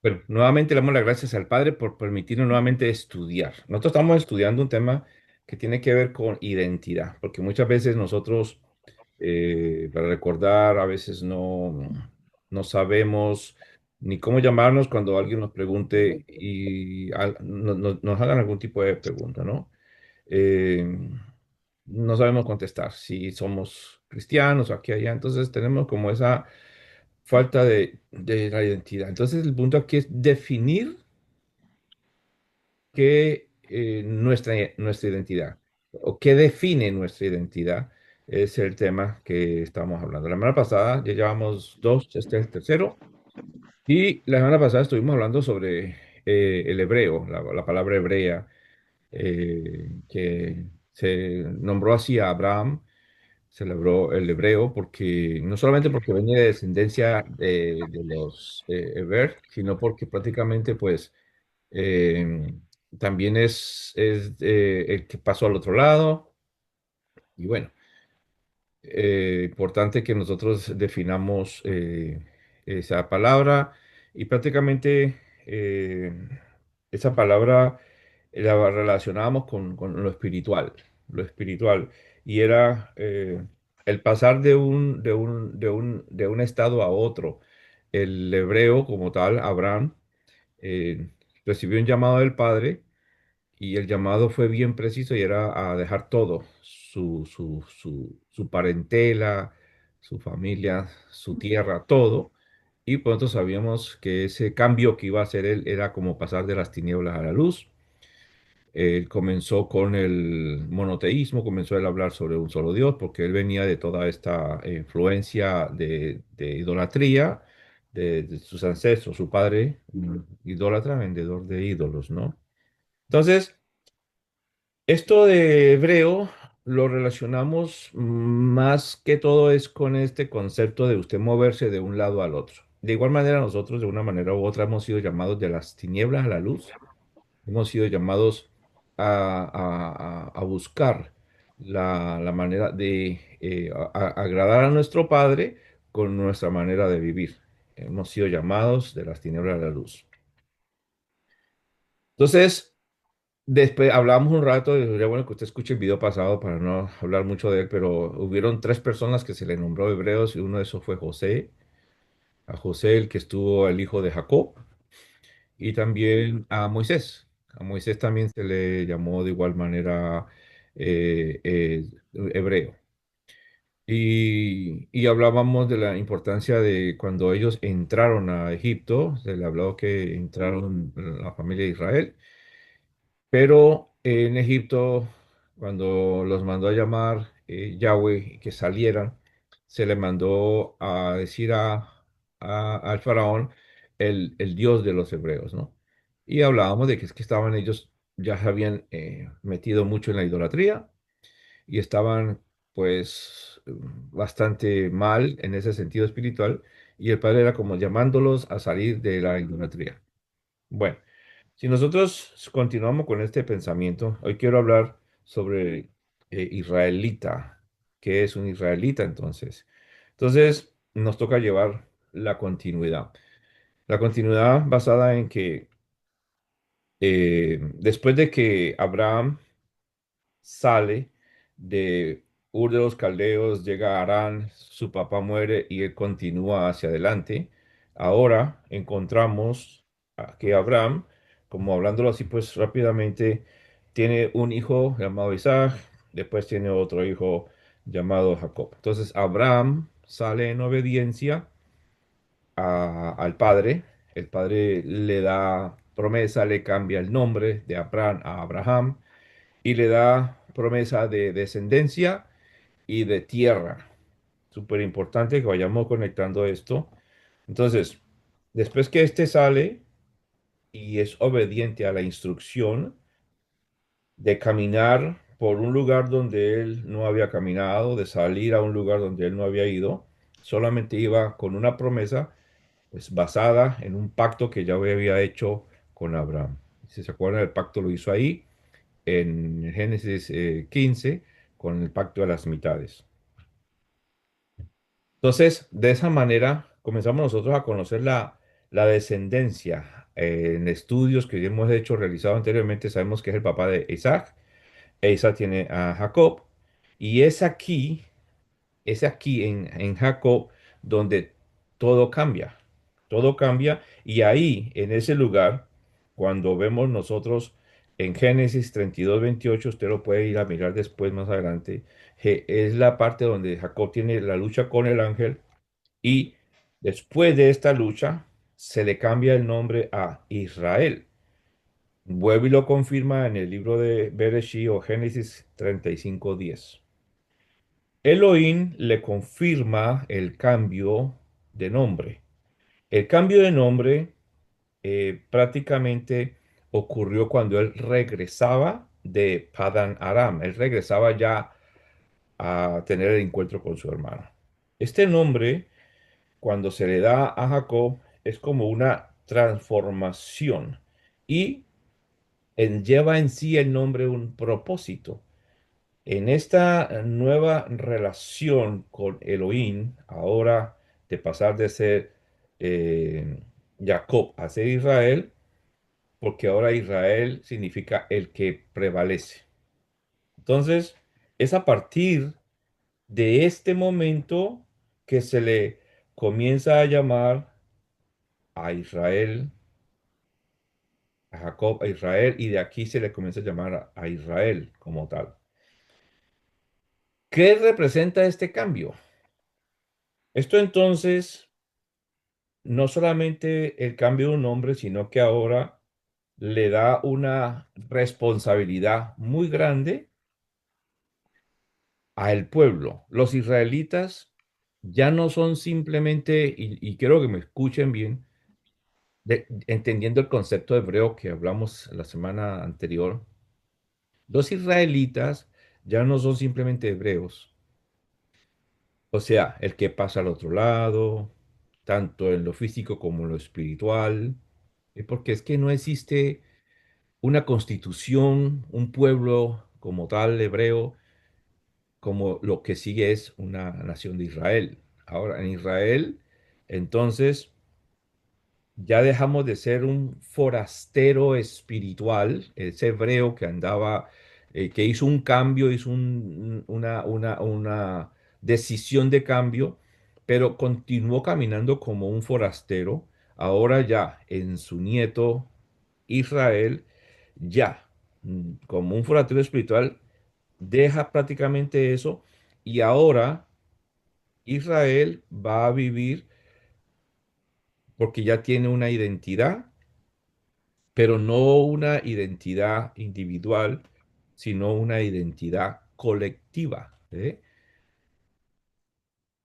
Bueno, nuevamente le damos las gracias al Padre por permitirnos nuevamente estudiar. Nosotros estamos estudiando un tema que tiene que ver con identidad, porque muchas veces nosotros, para recordar, a veces no sabemos ni cómo llamarnos cuando alguien nos pregunte y nos hagan algún tipo de pregunta, ¿no? Eh, no sabemos contestar si somos cristianos o aquí allá, entonces tenemos como esa falta de la identidad. Entonces, el punto aquí es definir qué nuestra identidad o qué define nuestra identidad es el tema que estamos hablando. La semana pasada ya llevamos dos, este es el tercero, y la semana pasada estuvimos hablando sobre el hebreo, la palabra hebrea, que se nombró así a Abraham. Celebró el hebreo porque no solamente porque venía de descendencia de los Heber, sino porque prácticamente pues eh, también es el que pasó al otro lado. Y bueno, importante que nosotros definamos esa palabra y prácticamente eh, esa palabra la relacionábamos con lo espiritual, y era el pasar de un estado a otro. El hebreo como tal, Abraham, eh, recibió un llamado del Padre, y el llamado fue bien preciso y era a dejar todo, su parentela, su familia, su tierra, todo. Y pronto sabíamos que ese cambio que iba a hacer él era como pasar de las tinieblas a la luz. Él comenzó con el monoteísmo, comenzó él a hablar sobre un solo Dios, porque él venía de toda esta influencia de idolatría de sus ancestros, su padre, idólatra, vendedor de ídolos, ¿no? Entonces, esto de hebreo lo relacionamos más que todo es con este concepto de usted moverse de un lado al otro. De igual manera, nosotros de una manera u otra hemos sido llamados de las tinieblas a la luz. Hemos sido llamados a buscar la manera de agradar a nuestro Padre con nuestra manera de vivir. Hemos sido llamados de las tinieblas a la luz. Entonces, después hablamos un rato, y sería bueno que usted escuche el video pasado para no hablar mucho de él, pero hubieron tres personas que se le nombró hebreos, y uno de esos fue José, a José el que estuvo el hijo de Jacob, y también a Moisés. A Moisés también se le llamó de igual manera hebreo. Y hablábamos de la importancia de cuando ellos entraron a Egipto, se le habló que entraron la familia de Israel. Pero en Egipto, cuando los mandó a llamar Yahweh y que salieran, se le mandó a decir al faraón el Dios de los hebreos, ¿no? Y hablábamos de que es que estaban ellos, ya se habían metido mucho en la idolatría y estaban pues bastante mal en ese sentido espiritual, y el padre era como llamándolos a salir de la idolatría. Bueno, si nosotros continuamos con este pensamiento, hoy quiero hablar sobre israelita. ¿Qué es un israelita entonces? Entonces, nos toca llevar la continuidad. La continuidad basada en que después de que Abraham sale de Ur de los Caldeos, llega a Harán, su papá muere y él continúa hacia adelante. Ahora encontramos que Abraham, como hablándolo así pues rápidamente, tiene un hijo llamado Isaac, después tiene otro hijo llamado Jacob. Entonces Abraham sale en obediencia al padre. El padre le da promesa, le cambia el nombre de Abraham a Abraham y le da promesa de descendencia y de tierra. Súper importante que vayamos conectando esto. Entonces, después que éste sale y es obediente a la instrucción de caminar por un lugar donde él no había caminado, de salir a un lugar donde él no había ido, solamente iba con una promesa, pues basada en un pacto que ya había hecho con Abraham. Si se acuerdan, el pacto lo hizo ahí en Génesis 15 con el pacto de las mitades. Entonces, de esa manera comenzamos nosotros a conocer la la descendencia. En estudios que hemos hecho, realizado anteriormente, sabemos que es el papá de Isaac. E Isaac tiene a Jacob. Y es aquí en Jacob donde todo cambia. Todo cambia. Y ahí, en ese lugar, cuando vemos nosotros en Génesis 32:28, usted lo puede ir a mirar después más adelante, es la parte donde Jacob tiene la lucha con el ángel y después de esta lucha se le cambia el nombre a Israel. Vuelve y lo confirma en el libro de Bereshit o Génesis 35:10. Elohim le confirma el cambio de nombre. El cambio de nombre prácticamente ocurrió cuando él regresaba de Padan Aram. Él regresaba ya a tener el encuentro con su hermano. Este nombre, cuando se le da a Jacob, es como una transformación y lleva en sí el nombre un propósito. En esta nueva relación con Elohim, ahora de pasar de ser eh, Jacob a ser Israel, porque ahora Israel significa el que prevalece. Entonces, es a partir de este momento que se le comienza a llamar a Israel, a Jacob, a Israel, y de aquí se le comienza a llamar a Israel como tal. ¿Qué representa este cambio? Esto entonces no solamente el cambio de un nombre, sino que ahora le da una responsabilidad muy grande al pueblo. Los israelitas ya no son simplemente, y quiero que me escuchen bien, entendiendo el concepto hebreo que hablamos la semana anterior, los israelitas ya no son simplemente hebreos, o sea, el que pasa al otro lado, tanto en lo físico como en lo espiritual, porque es que no existe una constitución, un pueblo como tal hebreo, como lo que sigue es una nación de Israel. Ahora, en Israel, entonces, ya dejamos de ser un forastero espiritual, ese hebreo que andaba, que hizo un cambio, hizo una decisión de cambio, pero continuó caminando como un forastero. Ahora ya en su nieto Israel, ya como un forastero espiritual, deja prácticamente eso y ahora Israel va a vivir porque ya tiene una identidad, pero no una identidad individual, sino una identidad colectiva. ¿Eh?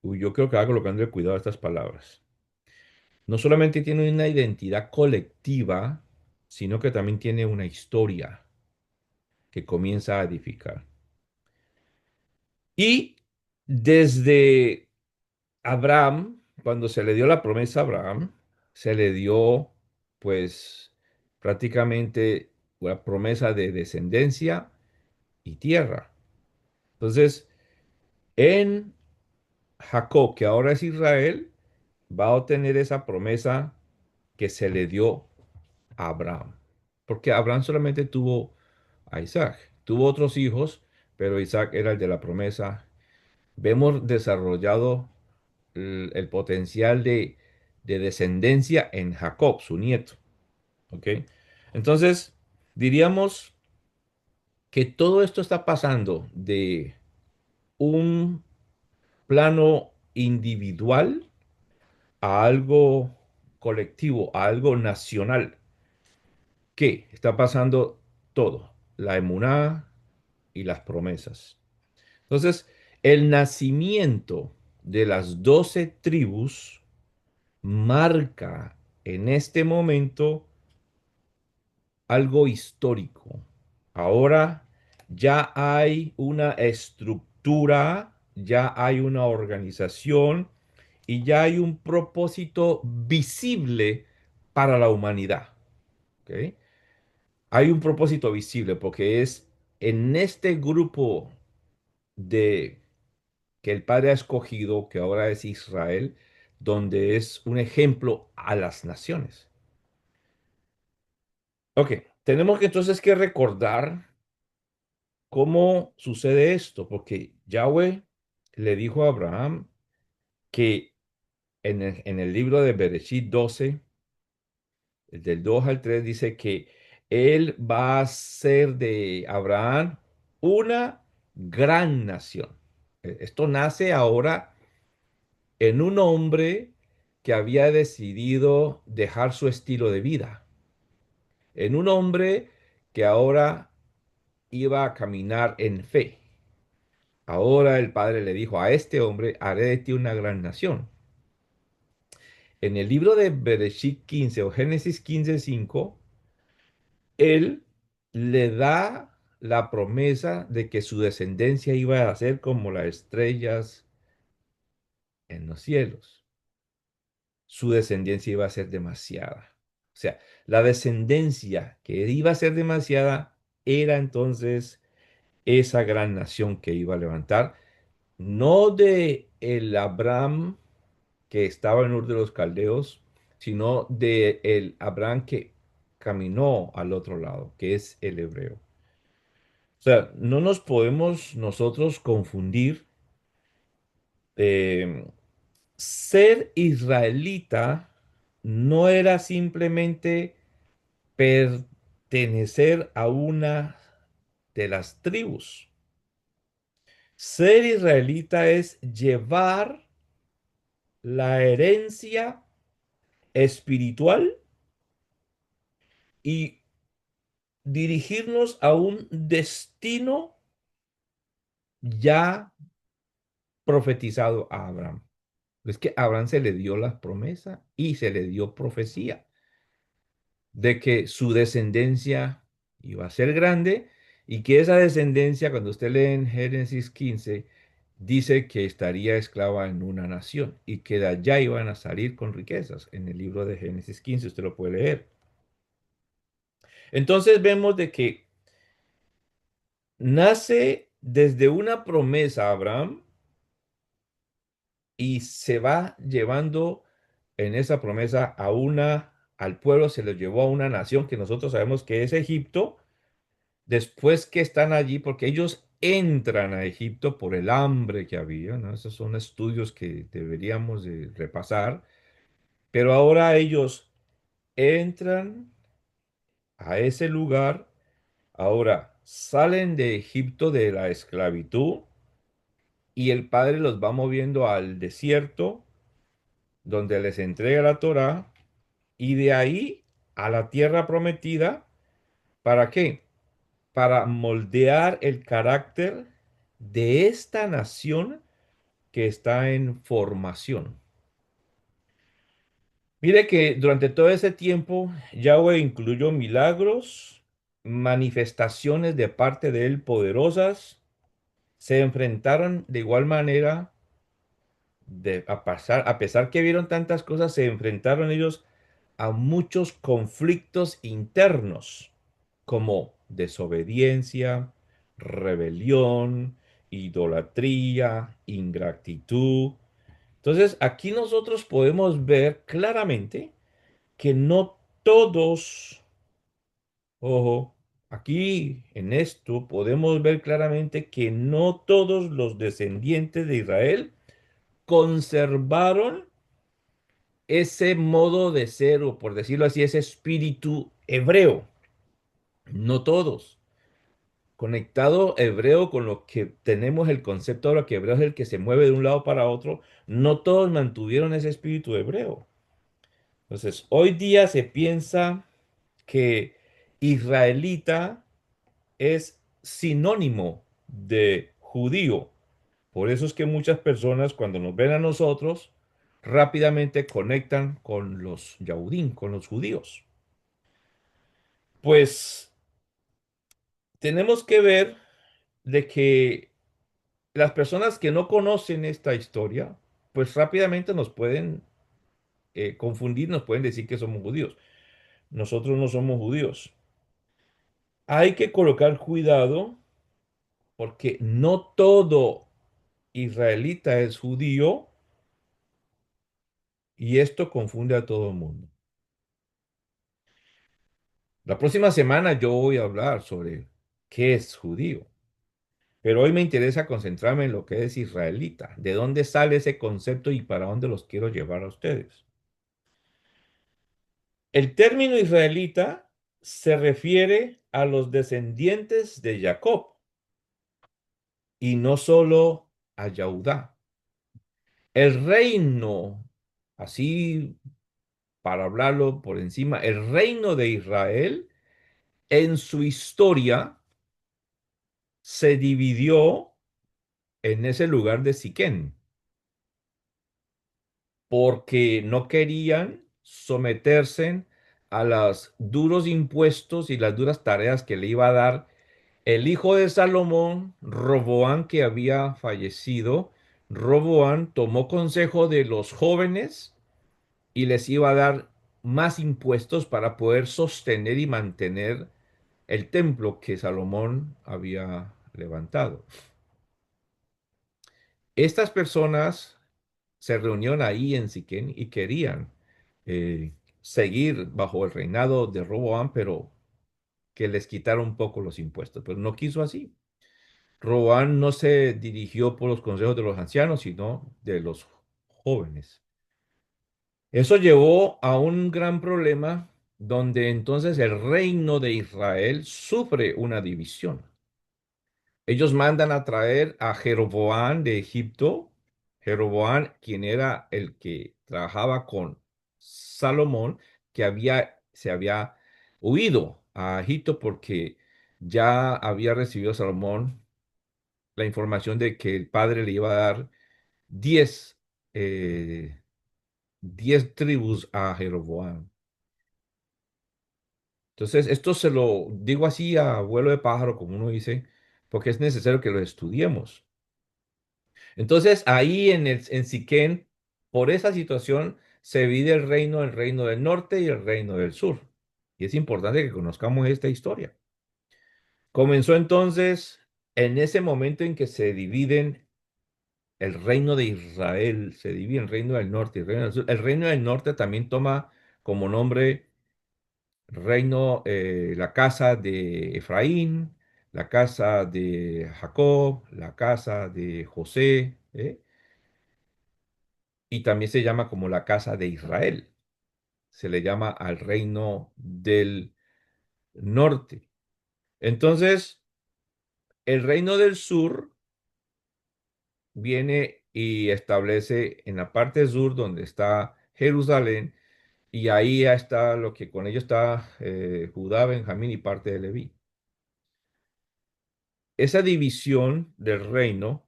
Uy, yo creo que va colocando cuidado a estas palabras. No solamente tiene una identidad colectiva, sino que también tiene una historia que comienza a edificar. Y desde Abraham, cuando se le dio la promesa a Abraham, se le dio pues prácticamente una promesa de descendencia y tierra. Entonces, en Jacob, que ahora es Israel, va a obtener esa promesa que se le dio a Abraham. Porque Abraham solamente tuvo a Isaac, tuvo otros hijos, pero Isaac era el de la promesa. Vemos desarrollado el potencial de descendencia en Jacob, su nieto. ¿Ok? Entonces, diríamos que todo esto está pasando de un plano individual a algo colectivo, a algo nacional. ¿Qué? Está pasando todo, la emuná y las promesas. Entonces, el nacimiento de las 12 tribus marca en este momento algo histórico. Ahora ya hay una estructura, ya hay una organización y ya hay un propósito visible para la humanidad. ¿Ok? Hay un propósito visible porque es en este grupo de que el Padre ha escogido, que ahora es Israel, donde es un ejemplo a las naciones. Ok, tenemos que entonces que recordar cómo sucede esto, porque Yahweh le dijo a Abraham que en el libro de Bereshit 12, del 2 al 3 dice que él va a ser de Abraham una gran nación. Esto nace ahora en un hombre que había decidido dejar su estilo de vida, en un hombre que ahora iba a caminar en fe. Ahora el padre le dijo a este hombre, haré de ti una gran nación. En el libro de Bereshit 15 o Génesis 15:5, él le da la promesa de que su descendencia iba a ser como las estrellas en los cielos. Su descendencia iba a ser demasiada. O sea, la descendencia que iba a ser demasiada era entonces esa gran nación que iba a levantar, no de el Abraham que estaba en Ur de los Caldeos, sino de el Abraham que caminó al otro lado, que es el hebreo. O sea, no nos podemos nosotros confundir. eh, Ser israelita no era simplemente pertenecer a una de las tribus. Ser israelita es llevar la herencia espiritual y dirigirnos a un destino ya profetizado a Abraham. Es que a Abraham se le dio la promesa y se le dio profecía de que su descendencia iba a ser grande y que esa descendencia, cuando usted lee en Génesis 15, dice que estaría esclava en una nación y que de allá iban a salir con riquezas. En el libro de Génesis 15 usted lo puede leer. Entonces vemos de que nace desde una promesa a Abraham y se va llevando en esa promesa al pueblo, se lo llevó a una nación que nosotros sabemos que es Egipto, después que están allí, porque ellos entran a Egipto por el hambre que había, ¿no? Esos son estudios que deberíamos de repasar, pero ahora ellos entran a ese lugar, ahora salen de Egipto de la esclavitud y el Padre los va moviendo al desierto, donde les entrega la Torá, y de ahí a la tierra prometida, ¿para qué? Para moldear el carácter de esta nación que está en formación. Mire que durante todo ese tiempo Yahweh incluyó milagros, manifestaciones de parte de él poderosas, se enfrentaron de igual manera, a pesar que vieron tantas cosas, se enfrentaron ellos a muchos conflictos internos, como desobediencia, rebelión, idolatría, ingratitud. Entonces, aquí nosotros podemos ver claramente que no todos, ojo, aquí en esto podemos ver claramente que no todos los descendientes de Israel conservaron ese modo de ser, o por decirlo así, ese espíritu hebreo. No todos. Conectado hebreo con lo que tenemos el concepto ahora que hebreo es el que se mueve de un lado para otro, no todos mantuvieron ese espíritu hebreo. Entonces, hoy día se piensa que israelita es sinónimo de judío. Por eso es que muchas personas cuando nos ven a nosotros rápidamente conectan con los Yahudim, con los judíos. Pues tenemos que ver de que las personas que no conocen esta historia, pues rápidamente nos pueden confundir, nos pueden decir que somos judíos. Nosotros no somos judíos. Hay que colocar cuidado porque no todo israelita es judío y esto confunde a todo el mundo. La próxima semana yo voy a hablar sobre qué es judío, pero hoy me interesa concentrarme en lo que es israelita, de dónde sale ese concepto y para dónde los quiero llevar a ustedes. El término israelita se refiere a los descendientes de Jacob y no solo a Yahudá. El reino, así para hablarlo por encima, el reino de Israel en su historia se dividió en ese lugar de Siquén, porque no querían someterse a los duros impuestos y las duras tareas que le iba a dar el hijo de Salomón, Roboán, que había fallecido. Roboán tomó consejo de los jóvenes y les iba a dar más impuestos para poder sostener y mantener el templo que Salomón había levantado. Estas personas se reunieron ahí en Siquén y querían eh, seguir bajo el reinado de Roboam, pero que les quitara un poco los impuestos, pero no quiso así. Roboam no se dirigió por los consejos de los ancianos, sino de los jóvenes. Eso llevó a un gran problema donde entonces el reino de Israel sufre una división. Ellos mandan a traer a Jeroboam de Egipto. Jeroboam, quien era el que trabajaba con Salomón, que se había huido a Egipto porque ya había recibido Salomón la información de que el padre le iba a dar 10 eh, 10 tribus a Jeroboam. Entonces, esto se lo digo así a vuelo de pájaro, como uno dice, porque es necesario que lo estudiemos. Entonces, ahí en Siquén, por esa situación, se divide el reino del norte y el reino del sur. Y es importante que conozcamos esta historia. Comenzó entonces en ese momento en que se dividen el reino de Israel, se divide el reino del norte y el reino del sur. El reino del norte también toma como nombre reino, la casa de Efraín, la casa de Jacob, la casa de José, y también se llama como la casa de Israel. Se le llama al reino del norte. Entonces, el reino del sur viene y establece en la parte sur donde está Jerusalén, y ahí ya está lo que con ellos está Judá, Benjamín y parte de Leví. Esa división del reino,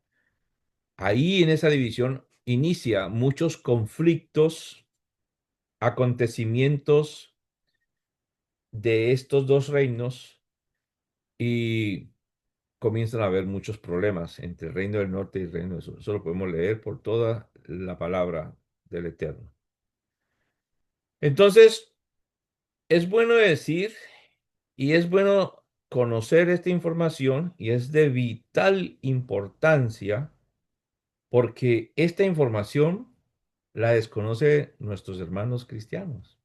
ahí en esa división inicia muchos conflictos, acontecimientos de estos dos reinos y comienzan a haber muchos problemas entre el reino del norte y el reino del sur. Eso lo podemos leer por toda la palabra del Eterno. Entonces, es bueno decir y es bueno conocer esta información y es de vital importancia porque esta información la desconoce nuestros hermanos cristianos.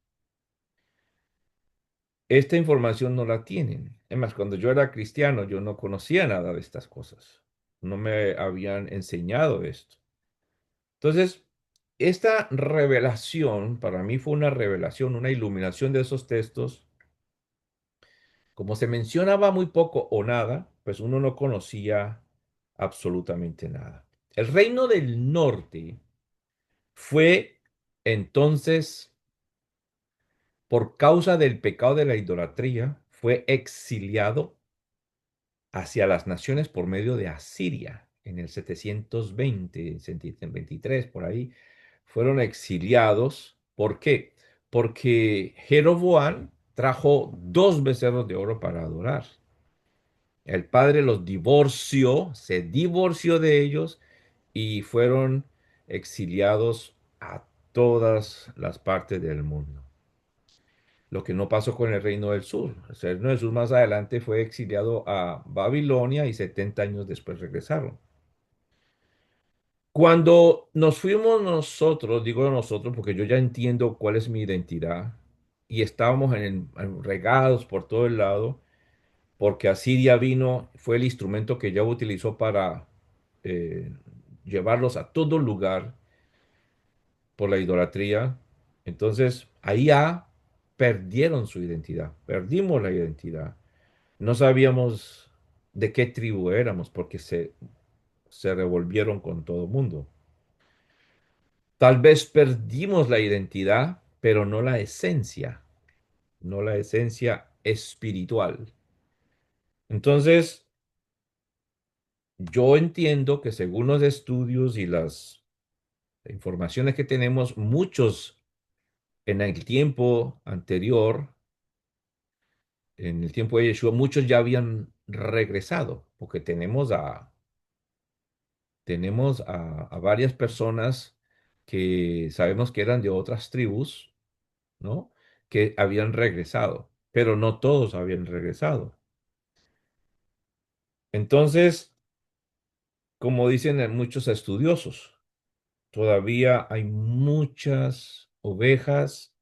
Esta información no la tienen. Es más, cuando yo era cristiano, yo no conocía nada de estas cosas. No me habían enseñado esto. Entonces, esta revelación, para mí fue una revelación, una iluminación de esos textos. Como se mencionaba muy poco o nada, pues uno no conocía absolutamente nada. El reino del norte fue entonces, por causa del pecado de la idolatría, fue exiliado hacia las naciones por medio de Asiria en el 720, 723, por ahí, fueron exiliados. ¿Por qué? Porque Jeroboam trajo dos becerros de oro para adorar. El padre los divorció, se divorció de ellos y fueron exiliados a todas las partes del mundo. Lo que no pasó con el reino del sur. El reino del sur más adelante fue exiliado a Babilonia y 70 años después regresaron. Cuando nos fuimos nosotros, digo nosotros porque yo ya entiendo cuál es mi identidad, y estábamos regados por todo el lado, porque Asiria vino, fue el instrumento que ya utilizó para eh, llevarlos a todo lugar por la idolatría. Entonces, ahí ya perdieron su identidad, perdimos la identidad. No sabíamos de qué tribu éramos porque se revolvieron con todo el mundo. Tal vez perdimos la identidad, pero no la esencia, no la esencia espiritual. Entonces, yo entiendo que según los estudios y las informaciones que tenemos, muchos en el tiempo anterior, en el tiempo de Yeshua, muchos ya habían regresado, porque tenemos a varias personas que sabemos que eran de otras tribus, ¿no? Que habían regresado, pero no todos habían regresado. Entonces, como dicen muchos estudiosos, todavía hay muchas ovejas,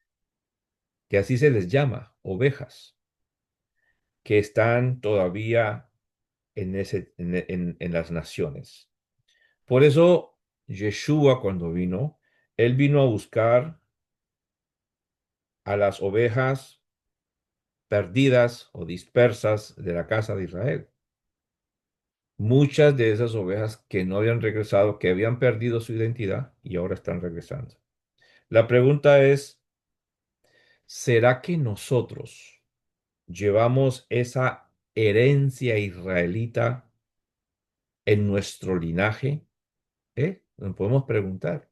que así se les llama, ovejas, que están todavía en las naciones. Por eso, Yeshua cuando vino, él vino a buscar a las ovejas perdidas o dispersas de la casa de Israel. Muchas de esas ovejas que no habían regresado, que habían perdido su identidad y ahora están regresando. La pregunta es, ¿será que nosotros llevamos esa herencia israelita en nuestro linaje? Nos podemos preguntar.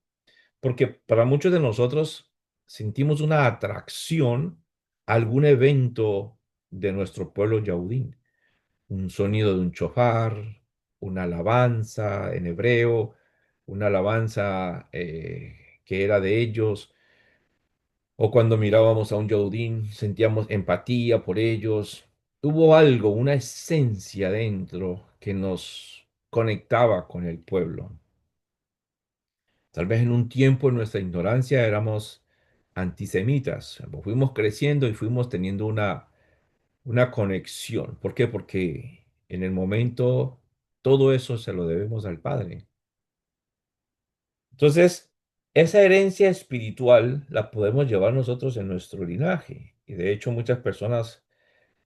Porque para muchos de nosotros sentimos una atracción a algún evento de nuestro pueblo yaudín. Un sonido de un chofar, una alabanza en hebreo, una alabanza que era de ellos, o cuando mirábamos a un yaudín sentíamos empatía por ellos. Hubo algo, una esencia dentro que nos conectaba con el pueblo. Tal vez en un tiempo en nuestra ignorancia éramos antisemitas. Fuimos creciendo y fuimos teniendo una conexión. ¿Por qué? Porque en el momento todo eso se lo debemos al Padre. Entonces, esa herencia espiritual la podemos llevar nosotros en nuestro linaje. Y de hecho muchas personas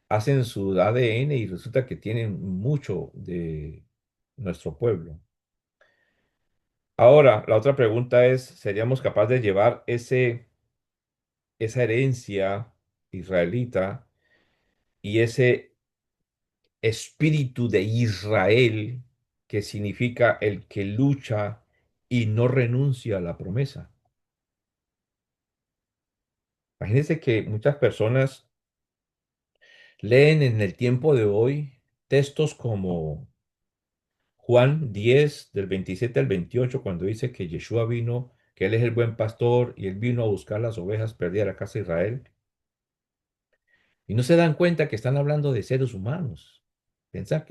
hacen su ADN y resulta que tienen mucho de nuestro pueblo. Ahora, la otra pregunta es, ¿seríamos capaces de llevar esa herencia israelita y ese espíritu de Israel, que significa el que lucha y no renuncia a la promesa? Imagínense que muchas personas leen en el tiempo de hoy textos como Juan 10 del 27 al 28, cuando dice que Yeshua vino, que Él es el buen pastor y Él vino a buscar las ovejas perdidas de la casa de Israel. Y no se dan cuenta que están hablando de seres humanos. Piensan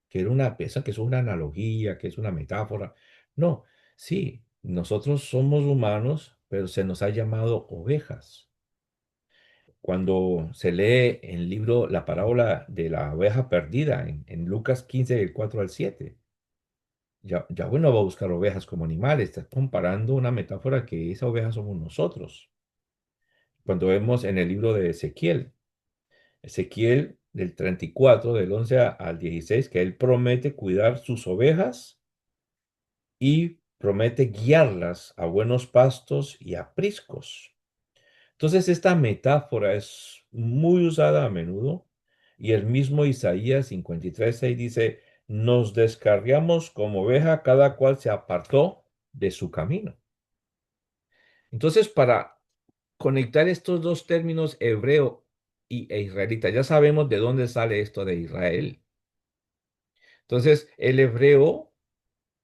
piensan que es una analogía, que es una metáfora. No, sí, nosotros somos humanos, pero se nos ha llamado ovejas. Cuando se lee el libro, la parábola de la oveja perdida en Lucas 15, del 4 al 7, Yahweh no va a buscar ovejas como animales, está comparando una metáfora que esa oveja somos nosotros. Cuando vemos en el libro de Ezequiel, Ezequiel del 34, del 11 al 16, que él promete cuidar sus ovejas y promete guiarlas a buenos pastos y apriscos. Entonces, esta metáfora es muy usada a menudo y el mismo Isaías 53:6 dice, nos descarriamos como oveja, cada cual se apartó de su camino. Entonces, para conectar estos dos términos, hebreo e israelita, ya sabemos de dónde sale esto de Israel. Entonces, el hebreo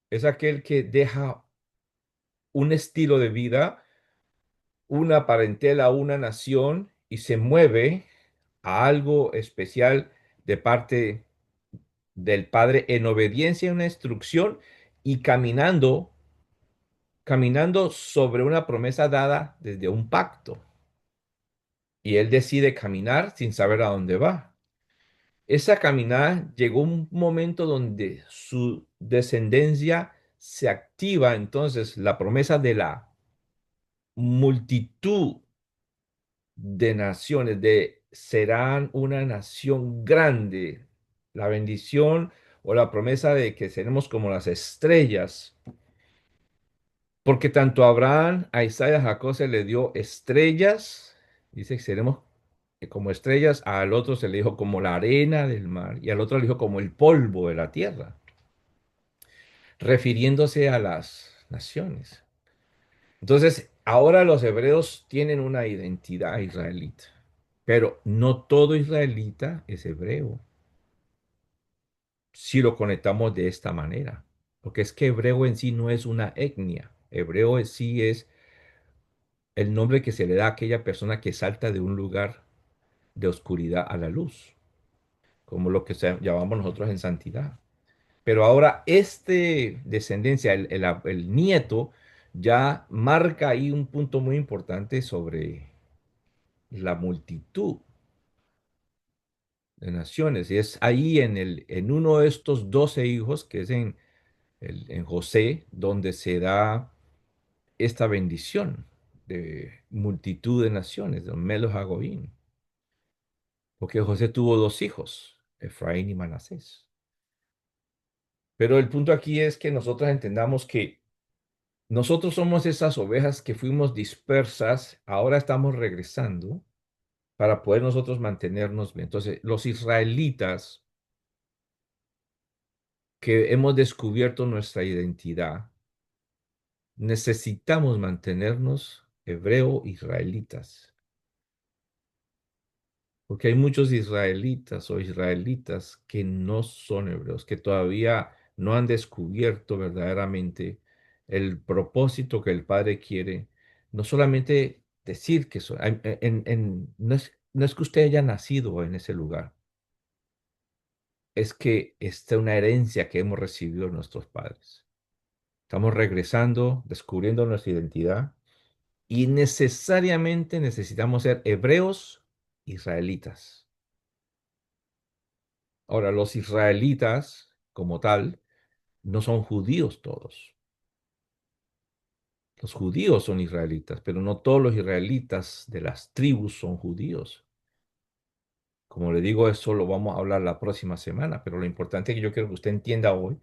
es aquel que deja un estilo de vida, una parentela, una nación y se mueve a algo especial de parte del Padre en obediencia a una instrucción y caminando. caminando sobre una promesa dada desde un pacto. Y él decide caminar sin saber a dónde va. Esa caminada llegó un momento donde su descendencia se activa, entonces la promesa de la multitud de naciones, de serán una nación grande, la bendición o la promesa de que seremos como las estrellas, porque tanto a Abraham, a Isaac y a Jacob se le dio estrellas, dice que seremos como estrellas, al otro se le dijo como la arena del mar y al otro le dijo como el polvo de la tierra, refiriéndose a las naciones. Entonces, ahora los hebreos tienen una identidad israelita, pero no todo israelita es hebreo si lo conectamos de esta manera, porque es que hebreo en sí no es una etnia, hebreo en sí es el nombre que se le da a aquella persona que salta de un lugar de oscuridad a la luz, como lo que llamamos nosotros en santidad. Pero ahora este descendencia, el nieto, ya marca ahí un punto muy importante sobre la multitud de naciones. Y es ahí en uno de estos 12 hijos, que es en José, donde se da esta bendición de multitud de naciones, de Melo Hagoín. Porque José tuvo dos hijos, Efraín y Manasés. Pero el punto aquí es que nosotros entendamos que nosotros somos esas ovejas que fuimos dispersas, ahora estamos regresando para poder nosotros mantenernos bien. Entonces, los israelitas que hemos descubierto nuestra identidad, necesitamos mantenernos hebreo-israelitas, porque hay muchos israelitas o israelitas que no son hebreos, que todavía no han descubierto verdaderamente el propósito que el Padre quiere, no solamente decir que son, no es que usted haya nacido en ese lugar, es que esta es una herencia que hemos recibido de nuestros padres. Estamos regresando, descubriendo nuestra identidad y necesariamente necesitamos ser hebreos israelitas. Ahora, los israelitas, como tal, no son judíos todos. Los judíos son israelitas, pero no todos los israelitas de las tribus son judíos. Como le digo, eso lo vamos a hablar la próxima semana, pero lo importante que yo quiero que usted entienda hoy,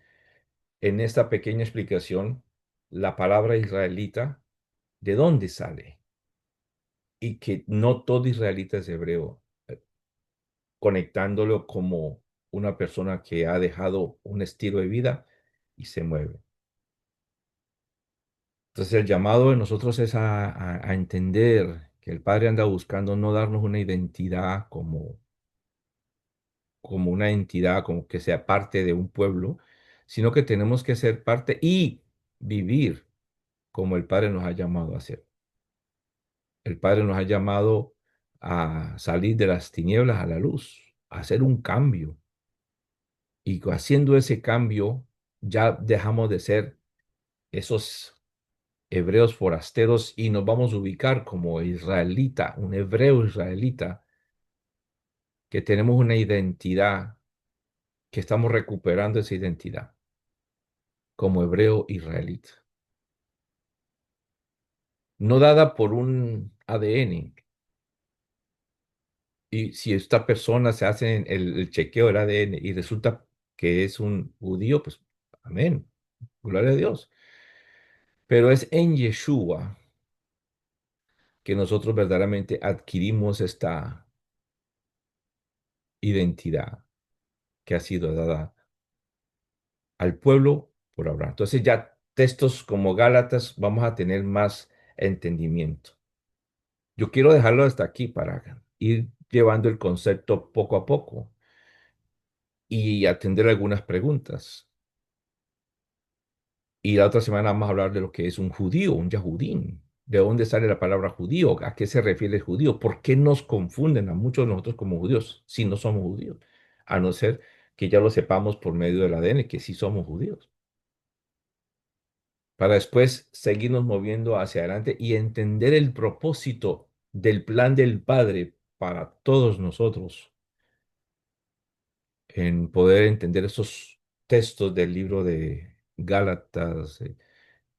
en esta pequeña explicación, la palabra israelita, ¿de dónde sale? Y que no todo israelita es hebreo, conectándolo como una persona que ha dejado un estilo de vida y se mueve. Entonces el llamado de nosotros es a entender que el Padre anda buscando no darnos una identidad como una entidad, como que sea parte de un pueblo, sino que tenemos que ser parte y vivir como el Padre nos ha llamado a hacer. El Padre nos ha llamado a salir de las tinieblas a la luz, a hacer un cambio. Y haciendo ese cambio, ya dejamos de ser esos hebreos forasteros y nos vamos a ubicar como israelita, un hebreo israelita, que tenemos una identidad, que estamos recuperando esa identidad como hebreo israelita, no dada por un ADN. Y si esta persona se hace el chequeo del ADN y resulta que es un judío, pues amén, gloria a Dios. Pero es en Yeshua que nosotros verdaderamente adquirimos esta identidad que ha sido dada al pueblo por Abraham. Entonces ya textos como Gálatas vamos a tener más entendimiento. Yo quiero dejarlo hasta aquí para ir llevando el concepto poco a poco y atender algunas preguntas. Y la otra semana vamos a hablar de lo que es un judío, un yahudín. ¿De dónde sale la palabra judío? ¿A qué se refiere el judío? ¿Por qué nos confunden a muchos de nosotros como judíos si no somos judíos? A no ser que ya lo sepamos por medio del ADN, que sí somos judíos. para después seguirnos moviendo hacia adelante y entender el propósito del plan del Padre para todos nosotros, en poder entender esos textos del libro de Gálatas,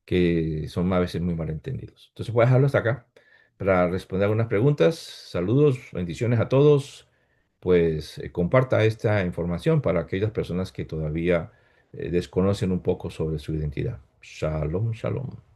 que son a veces muy malentendidos. Entonces voy a dejarlo hasta acá para responder algunas preguntas. Saludos, bendiciones a todos. Pues comparta esta información para aquellas personas que todavía desconocen un poco sobre su identidad. Shalom, shalom.